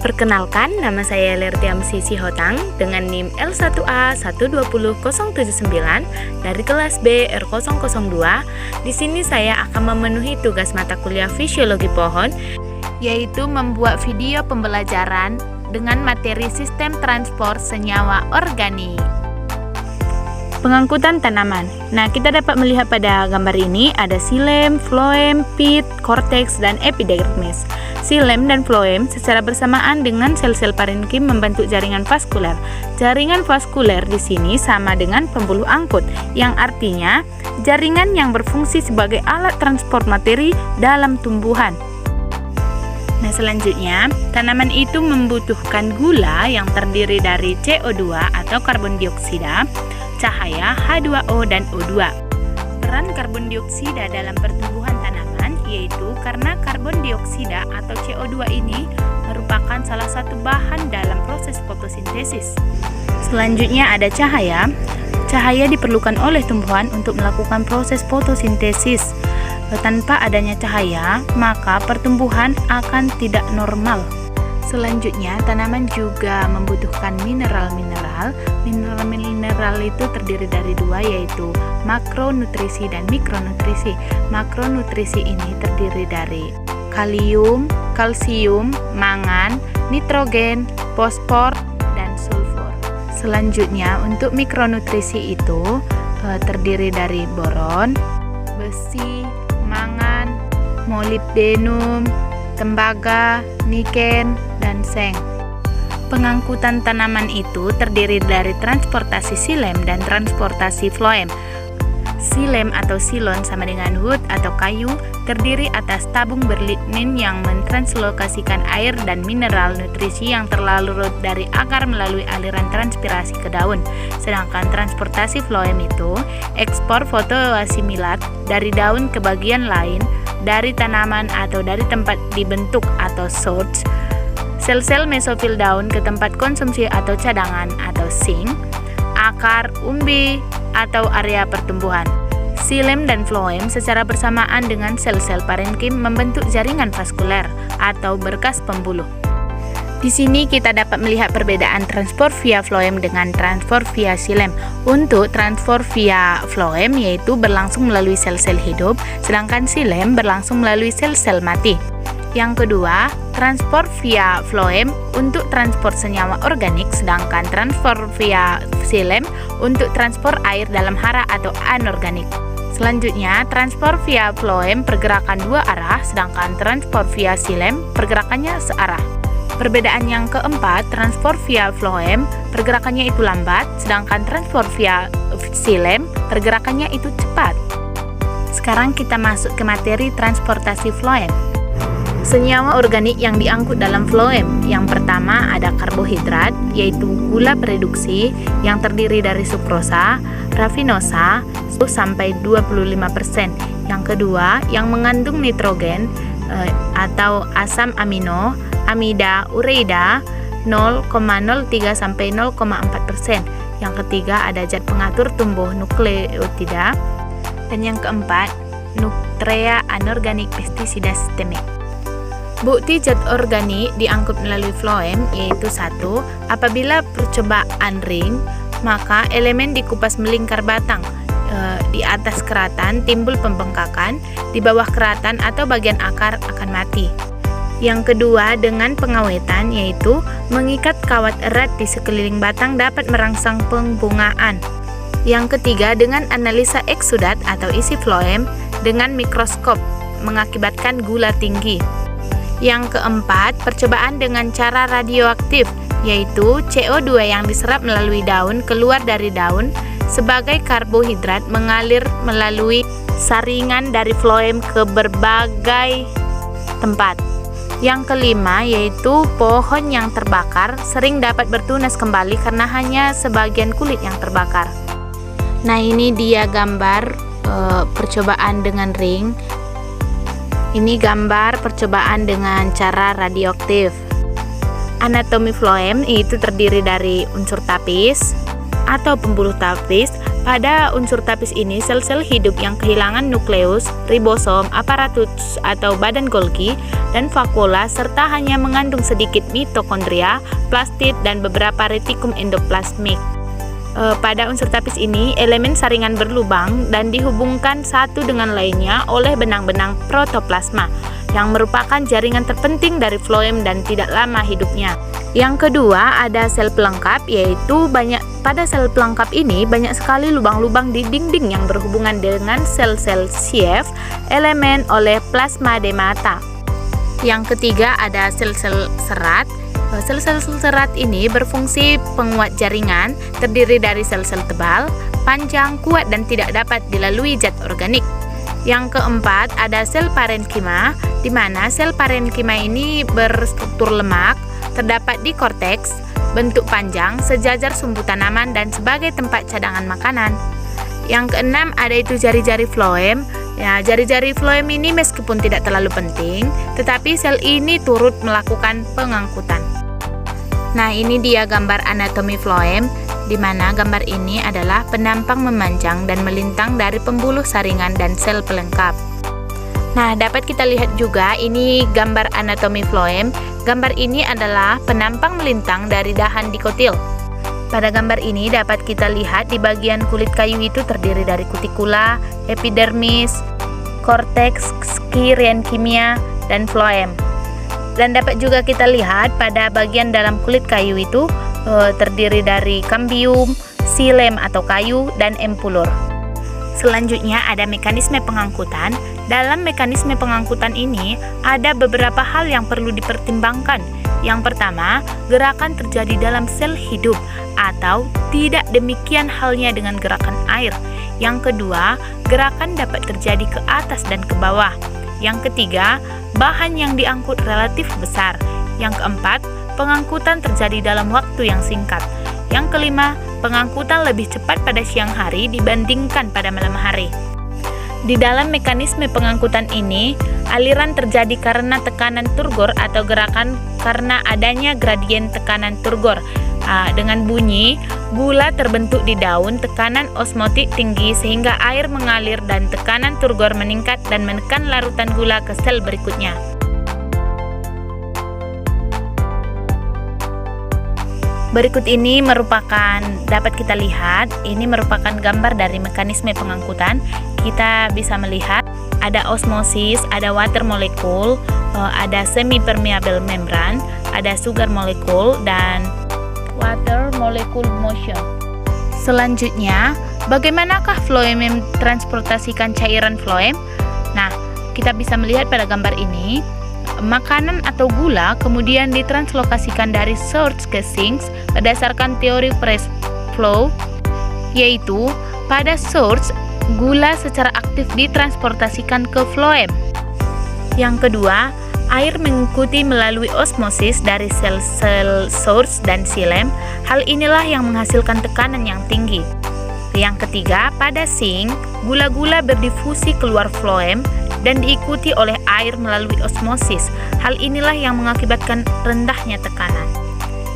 Perkenalkan, nama saya Lertiamsi Sihotang dengan NIM L1A120079 dari kelas B R002. Di sini saya akan memenuhi tugas mata kuliah Fisiologi Pohon, yaitu membuat video pembelajaran dengan materi sistem transport senyawa organik. Pengangkutan tanaman. Nah, kita dapat melihat pada gambar ini ada xilem, floem, pit, korteks, dan epidermis. Xilem dan floem secara bersamaan dengan sel-sel parenkim membentuk jaringan vaskuler. Jaringan vaskuler di sini sama dengan pembuluh angkut, yang artinya jaringan yang berfungsi sebagai alat transport materi dalam tumbuhan. Nah, selanjutnya, tanaman itu membutuhkan gula yang terdiri dari CO2 atau karbon dioksida, cahaya H2O dan O2. Peran karbon dioksida dalam pertumbuhan tanaman yaitu karena karbon dioksida atau CO2 ini merupakan salah satu bahan dalam proses fotosintesis. Selanjutnya ada cahaya. Cahaya diperlukan oleh tumbuhan untuk melakukan proses fotosintesis. Tanpa adanya cahaya, maka pertumbuhan akan tidak normal. Selanjutnya, tanaman juga membutuhkan mineral-mineral. Mineral-mineral itu terdiri dari dua, yaitu makronutrisi dan mikronutrisi. Makronutrisi ini terdiri dari kalium, kalsium, mangan, nitrogen, fosfor, dan sulfur. Selanjutnya, untuk mikronutrisi itu terdiri dari boron, besi, mangan, molibdenum, tembaga, niken, dan seng. Pengangkutan tanaman itu terdiri dari transportasi xilem dan transportasi floem. Xilem atau silon sama dengan wood atau kayu, terdiri atas tabung berlignin yang mentranslokasikan air dan mineral nutrisi yang terlarut dari akar melalui aliran transpirasi ke daun. Sedangkan transportasi floem itu ekspor fotoasimilat dari daun ke bagian lain dari tanaman atau dari tempat dibentuk atau source. Sel-sel mesofil daun ke tempat konsumsi atau cadangan atau sink, akar, umbi, atau area pertumbuhan. Xilem dan floem secara bersamaan dengan sel-sel parenkim membentuk jaringan vaskuler atau berkas pembuluh. Di sini kita dapat melihat perbedaan transport via floem dengan transport via xilem. Untuk transport via floem yaitu berlangsung melalui sel-sel hidup, sedangkan xilem berlangsung melalui sel-sel mati. Yang kedua, transport via floem untuk transport senyawa organik, sedangkan transport via xilem untuk transport air dalam hara atau anorganik. Selanjutnya, transport via floem pergerakan dua arah, sedangkan transport via xilem pergerakannya searah. Perbedaan yang keempat, transport via floem pergerakannya itu lambat, sedangkan transport via xilem pergerakannya itu cepat. Sekarang kita masuk ke materi transportasi floem. Senyawa organik yang diangkut dalam floem. Yang pertama ada karbohidrat, yaitu gula reduksi yang terdiri dari sukrosa, rafinosa, sampai 25%. Yang kedua, yang mengandung nitrogen atau asam amino, amida, ureida 0,03 sampai 0,4%. Yang ketiga ada zat pengatur tumbuh nukleotida. Dan yang keempat, nukleotida anorganik pestisida sistemik. Bukti zat organik diangkut melalui floem yaitu 1. Apabila percobaan ring, maka elemen dikupas melingkar batang. Di atas keratan timbul pembengkakan, di bawah keratan atau bagian akar akan mati. Yang kedua, dengan pengawetan yaitu mengikat kawat erat di sekeliling batang dapat merangsang pembungaan. Yang ketiga, dengan analisa eksudat atau isi floem dengan mikroskop mengakibatkan gula tinggi. Yang keempat, percobaan dengan cara radioaktif, yaitu CO2 yang diserap melalui daun keluar dari daun sebagai karbohidrat mengalir melalui saringan dari floem ke berbagai tempat. Yang kelima, yaitu pohon yang terbakar sering dapat bertunas kembali karena hanya sebagian kulit yang terbakar. Nah, ini dia gambar percobaan dengan ring. Ini gambar percobaan dengan cara radioaktif. Anatomi floem itu terdiri dari unsur tapis atau pembuluh tapis, Pada unsur tapis ini, sel-sel hidup yang kehilangan nukleus, ribosom, aparatus atau badan Golgi, dan vakuola serta hanya mengandung sedikit mitokondria, plastid, dan beberapa retikum endoplasmik. Pada unsur tapis ini, elemen saringan berlubang dan dihubungkan satu dengan lainnya oleh benang-benang protoplasma, yang merupakan jaringan terpenting dari floem dan tidak lama hidupnya. Yang kedua, ada sel pelengkap, yaitu pada sel pelengkap ini banyak sekali lubang-lubang di dinding yang berhubungan dengan sel-sel sieve elemen oleh plasmademata. Yang ketiga, ada sel-sel serat. Sel-sel serat ini berfungsi penguat jaringan, terdiri dari sel-sel tebal, panjang, kuat, dan tidak dapat dilalui zat organik. Yang keempat, ada sel parenkima, di mana sel parenkima ini berstruktur lemak, terdapat di korteks, bentuk panjang, sejajar sumbu tanaman, dan sebagai tempat cadangan makanan. Yang keenam, ada itu jari-jari floem. Ya, jari-jari floem ini meskipun tidak terlalu penting, tetapi sel ini turut melakukan pengangkutan. Nah, ini dia gambar anatomi floem, di mana gambar ini adalah penampang memanjang dan melintang dari pembuluh saringan dan sel pelengkap. Nah, dapat kita lihat juga ini gambar anatomi floem. Gambar ini adalah penampang melintang dari dahan dikotil. Pada gambar ini dapat kita lihat di bagian kulit kayu itu terdiri dari kutikula, epidermis, korteks, skirenkimia, dan floem. Dan dapat juga kita lihat pada bagian dalam kulit kayu itu terdiri dari kambium, silem atau kayu, dan empulur. Selanjutnya ada mekanisme pengangkutan. Dalam mekanisme pengangkutan ini ada beberapa hal yang perlu dipertimbangkan. Yang pertama, gerakan terjadi dalam sel hidup atau tidak demikian halnya dengan gerakan air. Yang kedua, gerakan dapat terjadi ke atas dan ke bawah. Yang ketiga, bahan yang diangkut relatif besar. Yang keempat, pengangkutan terjadi dalam waktu yang singkat. Yang kelima, pengangkutan lebih cepat pada siang hari dibandingkan pada malam hari. Di dalam mekanisme pengangkutan ini, aliran terjadi karena tekanan turgor atau gerakan karena adanya gradien tekanan turgor. Dengan bunyi, gula terbentuk di daun, tekanan osmotik tinggi sehingga air mengalir dan tekanan turgor meningkat dan menekan larutan gula ke sel berikutnya. Berikut ini dapat kita lihat, ini merupakan gambar dari mekanisme pengangkutan. Kita bisa melihat ada osmosis, ada water molecule, ada semi-permeable membran, ada sugar molecule, dan water molecule motion. Selanjutnya, bagaimanakah floem mentransportasikan cairan floem? Nah, kita bisa melihat pada gambar ini, makanan atau gula kemudian ditranslokasikan dari source ke sinks berdasarkan teori press flow, yaitu pada source gula secara aktif ditransportasikan ke floem. Yang kedua, air mengikuti melalui osmosis dari sel-sel source dan xilem. Hal inilah yang menghasilkan tekanan yang tinggi. Yang ketiga, pada sink, gula-gula berdifusi keluar floem dan diikuti oleh air melalui osmosis. Hal inilah yang mengakibatkan rendahnya tekanan.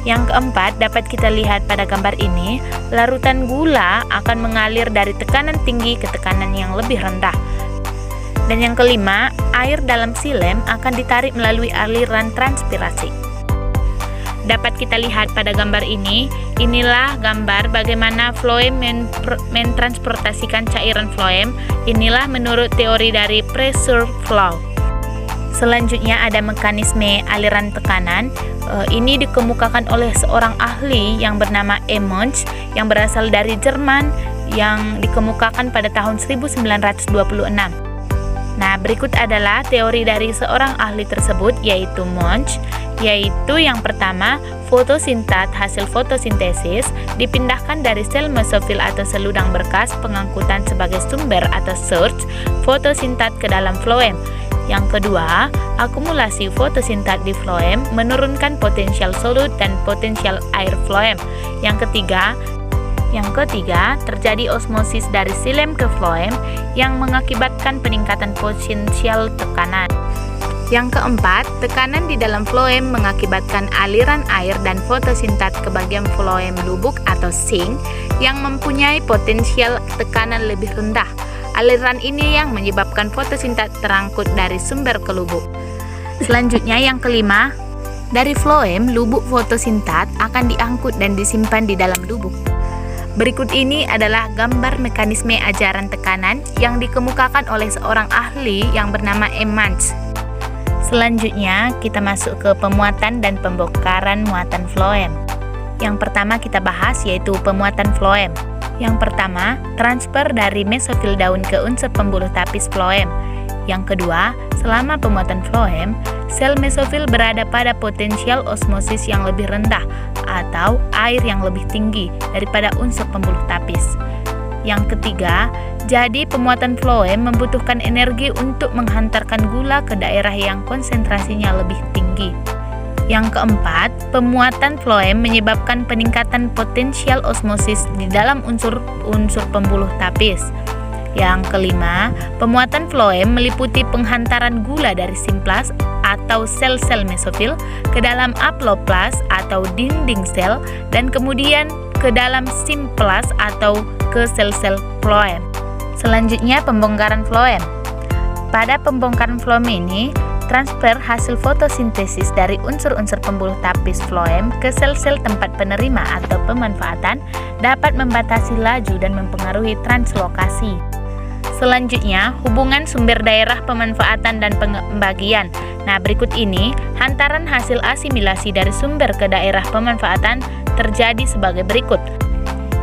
Yang keempat, dapat kita lihat pada gambar ini, larutan gula akan mengalir dari tekanan tinggi ke tekanan yang lebih rendah. Dan yang kelima, air dalam xilem akan ditarik melalui aliran transpirasi. Dapat kita lihat pada gambar ini, inilah gambar bagaimana floem mentransportasikan cairan floem. Inilah menurut teori dari pressure flow. Selanjutnya ada mekanisme aliran tekanan. Ini dikemukakan oleh seorang ahli yang bernama Emmons yang berasal dari Jerman yang dikemukakan pada tahun 1926. Nah, berikut adalah teori dari seorang ahli tersebut, yaitu Monch, yaitu yang pertama, fotosintat hasil fotosintesis dipindahkan dari sel mesofil atau sel udang berkas pengangkutan sebagai sumber atau source fotosintat ke dalam floem. Yang kedua, akumulasi fotosintat di floem menurunkan potensial solut dan potensial air floem. Yang ketiga, terjadi osmosis dari xilem ke floem yang mengakibatkan peningkatan potensial tekanan. Yang keempat, tekanan di dalam floem mengakibatkan aliran air dan fotosintat ke bagian floem lubuk atau sink yang mempunyai potensial tekanan lebih rendah. Aliran ini yang menyebabkan fotosintat terangkut dari sumber ke lubuk. Selanjutnya yang kelima, dari floem lubuk fotosintat akan diangkut dan disimpan di dalam lubuk. Berikut ini adalah gambar mekanisme ajaran tekanan yang dikemukakan oleh seorang ahli yang bernama Emmons. Selanjutnya, kita masuk ke pemuatan dan pembongkaran muatan floem. Yang pertama kita bahas yaitu pemuatan floem. Yang pertama, transfer dari mesofil daun ke unsur pembuluh tapis floem. Yang kedua, selama pemuatan floem, sel mesofil berada pada potensial osmosis yang lebih rendah atau air yang lebih tinggi daripada unsur pembuluh tapis. Yang ketiga, jadi pemuatan floem membutuhkan energi untuk menghantarkan gula ke daerah yang konsentrasinya lebih tinggi. Yang keempat, pemuatan floem menyebabkan peningkatan potensial osmosis di dalam unsur-unsur pembuluh tapis. Yang kelima, pemuatan floem meliputi penghantaran gula dari simplas atau sel-sel mesofil ke dalam aploplas atau dinding sel dan kemudian ke dalam simplas atau ke sel-sel floem. Selanjutnya pembongkaran floem. Pada pembongkaran floem ini, transfer hasil fotosintesis dari unsur-unsur pembuluh tapis floem ke sel-sel tempat penerima atau pemanfaatan dapat membatasi laju dan mempengaruhi translokasi. Selanjutnya, hubungan sumber daerah pemanfaatan dan pembagian. Nah, berikut ini hantaran hasil asimilasi dari sumber ke daerah pemanfaatan terjadi sebagai berikut.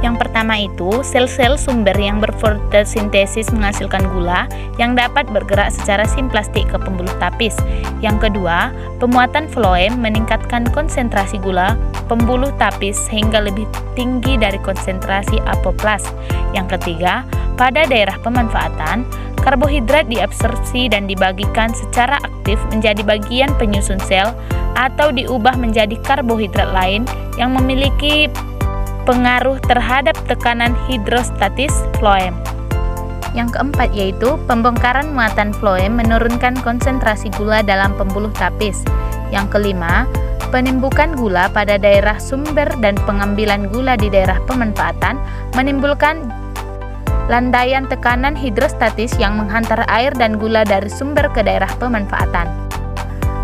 Yang pertama itu, sel-sel sumber yang berfotosintesis menghasilkan gula yang dapat bergerak secara simplastik ke pembuluh tapis. Yang kedua, pemuatan floem meningkatkan konsentrasi gula pembuluh tapis sehingga lebih tinggi dari konsentrasi apoplas. Yang ketiga, pada daerah pemanfaatan, karbohidrat diabsorpsi dan dibagikan secara aktif menjadi bagian penyusun sel atau diubah menjadi karbohidrat lain yang memiliki pengaruh terhadap tekanan hidrostatis floem. Yang keempat yaitu pembongkaran muatan floem menurunkan konsentrasi gula dalam pembuluh tapis. Yang kelima, penimbukan gula pada daerah sumber dan pengambilan gula di daerah pemanfaatan menimbulkan landaian tekanan hidrostatis yang menghantar air dan gula dari sumber ke daerah pemanfaatan.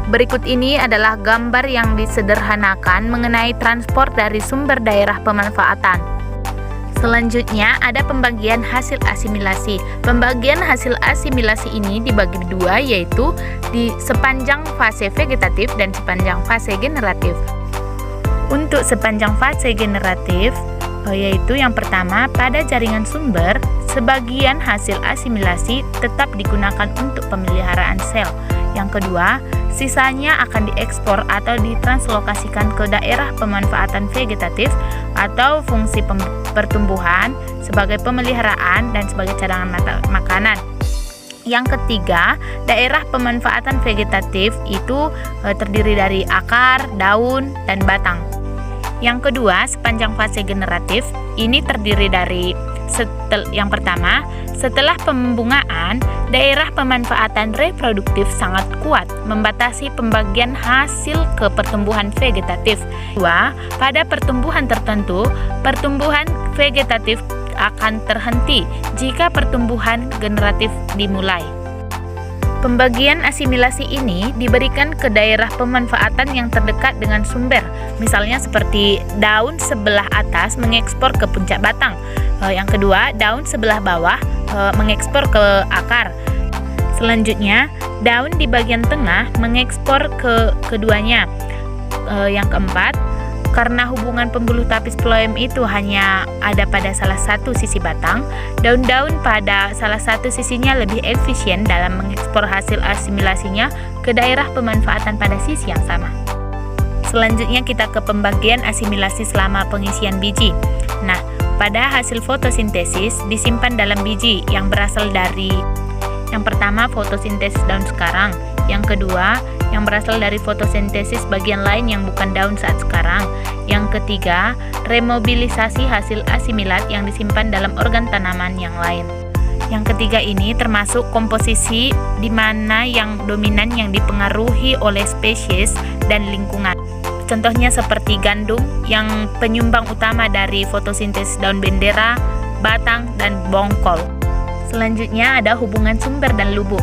Berikut ini adalah gambar yang disederhanakan mengenai transport dari sumber daerah pemanfaatan. Selanjutnya ada pembagian hasil asimilasi. Pembagian hasil asimilasi ini dibagi dua, yaitu di sepanjang fase vegetatif dan sepanjang fase generatif. Untuk sepanjang fase generatif, yaitu yang pertama, pada jaringan sumber, sebagian hasil asimilasi tetap digunakan untuk pemeliharaan sel. Yang kedua, sisanya akan diekspor atau ditranslokasikan ke daerah pemanfaatan vegetatif atau fungsi pertumbuhan sebagai pemeliharaan dan sebagai cadangan makanan. Yang ketiga, daerah pemanfaatan vegetatif itu terdiri dari akar, daun, dan batang. Yang kedua, sepanjang fase generatif ini terdiri dari yang pertama, setelah pembungaan, daerah pemanfaatan reproduktif sangat kuat membatasi pembagian hasil ke pertumbuhan vegetatif. Kedua, pada pertumbuhan tertentu, pertumbuhan vegetatif akan terhenti jika pertumbuhan generatif dimulai. Pembagian asimilasi ini diberikan ke daerah pemanfaatan yang terdekat dengan sumber, misalnya seperti daun sebelah atas mengekspor ke puncak batang. Yang kedua, daun sebelah bawah mengekspor ke akar. Selanjutnya, daun di bagian tengah mengekspor ke keduanya. Yang keempat, karena hubungan pembuluh tapis floem itu hanya ada pada salah satu sisi batang, daun-daun pada salah satu sisinya lebih efisien dalam mengekspor hasil asimilasinya ke daerah pemanfaatan pada sisi yang sama. Selanjutnya kita ke pembagian asimilasi selama pengisian biji. Nah, pada hasil fotosintesis disimpan dalam biji yang berasal dari yang pertama fotosintesis daun sekarang, yang kedua yang berasal dari fotosintesis bagian lain yang bukan daun saat sekarang, yang ketiga remobilisasi hasil asimilat yang disimpan dalam organ tanaman yang lain. Yang ketiga ini termasuk komposisi di mana yang dominan yang dipengaruhi oleh spesies dan lingkungan. Contohnya seperti gandum yang penyumbang utama dari fotosintesis daun bendera, batang, dan bongkol. Selanjutnya ada hubungan sumber dan lubuk.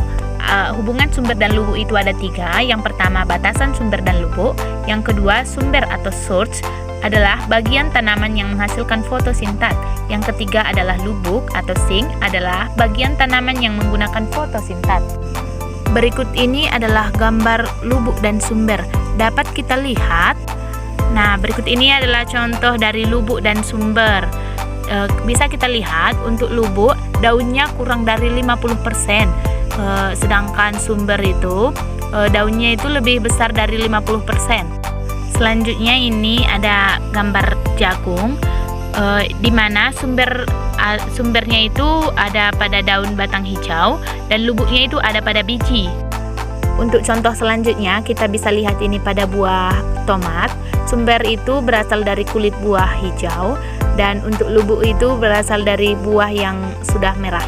Hubungan sumber dan lubuk itu ada 3. Yang pertama batasan sumber dan lubuk. Yang kedua sumber atau source adalah bagian tanaman yang menghasilkan fotosintat. Yang ketiga adalah lubuk atau sink adalah bagian tanaman yang menggunakan fotosintat. Berikut ini adalah gambar lubuk dan sumber. Dapat kita lihat. Nah, berikut ini adalah contoh dari lubuk dan sumber. Bisa kita lihat untuk lubuk daunnya kurang dari 50%. Sedangkan sumber itu daunnya itu lebih besar dari 50%. Selanjutnya ini ada gambar jagung di mana sumbernya itu ada pada daun batang hijau dan lubuknya itu ada pada biji. Untuk contoh selanjutnya kita bisa lihat ini pada buah tomat. Sumber itu berasal dari kulit buah hijau dan untuk lubuk itu berasal dari buah yang sudah merah.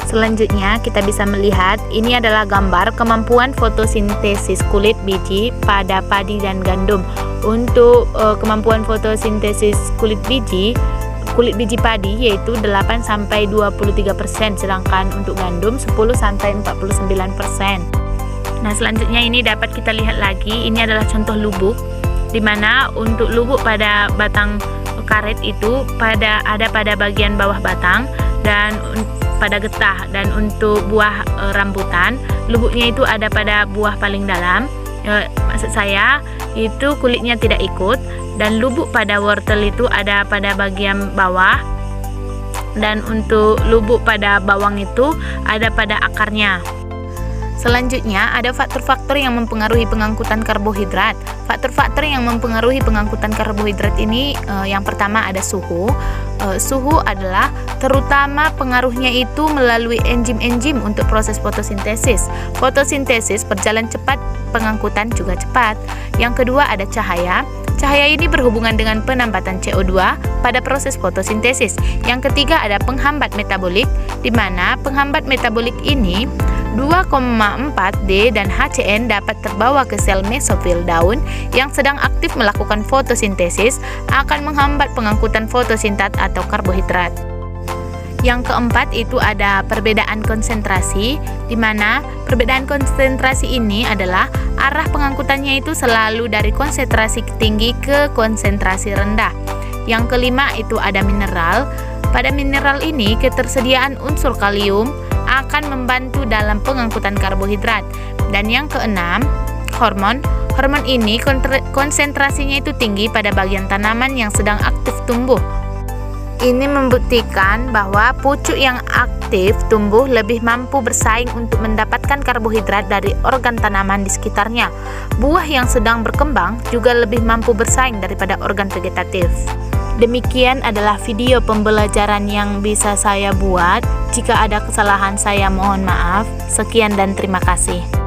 Selanjutnya kita bisa melihat ini adalah gambar kemampuan fotosintesis kulit biji pada padi dan gandum. Untuk kemampuan fotosintesis kulit biji padi yaitu 8-23%, sedangkan untuk gandum 10-49%. Nah, selanjutnya ini dapat kita lihat lagi, ini adalah contoh lubuk di mana untuk lubuk pada batang karet itu ada pada bagian bawah batang dan pada getah, dan untuk buah rambutan lubuknya itu ada pada buah paling dalam. Maksud saya itu kulitnya tidak ikut, dan lubuk pada wortel itu ada pada bagian bawah, dan untuk lubuk pada bawang itu ada pada akarnya. Selanjutnya ada faktor-faktor yang mempengaruhi pengangkutan karbohidrat. Faktor-faktor yang mempengaruhi pengangkutan karbohidrat ini yang pertama ada suhu. Suhu adalah terutama pengaruhnya itu melalui enzim-enzim untuk proses fotosintesis. Fotosintesis berjalan cepat, pengangkutan juga cepat. Yang kedua ada cahaya. Cahaya ini berhubungan dengan penambatan CO2 pada proses fotosintesis. Yang ketiga ada penghambat metabolik, di mana penghambat metabolik ini 2,4-D dan HCN dapat terbawa ke sel mesofil daun yang sedang aktif melakukan fotosintesis, akan menghambat pengangkutan fotosintat atau karbohidrat. Yang keempat itu ada perbedaan konsentrasi, di mana perbedaan konsentrasi ini adalah arah pengangkutannya itu selalu dari konsentrasi tinggi ke konsentrasi rendah. Yang kelima itu ada mineral. Pada mineral ini ketersediaan unsur kalium akan membantu dalam pengangkutan karbohidrat. Dan yang keenam, hormon. Hormon ini konsentrasinya itu tinggi pada bagian tanaman yang sedang aktif tumbuh. Ini membuktikan bahwa pucuk yang aktif tumbuh lebih mampu bersaing untuk mendapatkan karbohidrat dari organ tanaman di sekitarnya. Buah yang sedang berkembang juga lebih mampu bersaing daripada organ vegetatif. Demikian adalah video pembelajaran yang bisa saya buat. Jika ada kesalahan saya mohon maaf. Sekian dan terima kasih.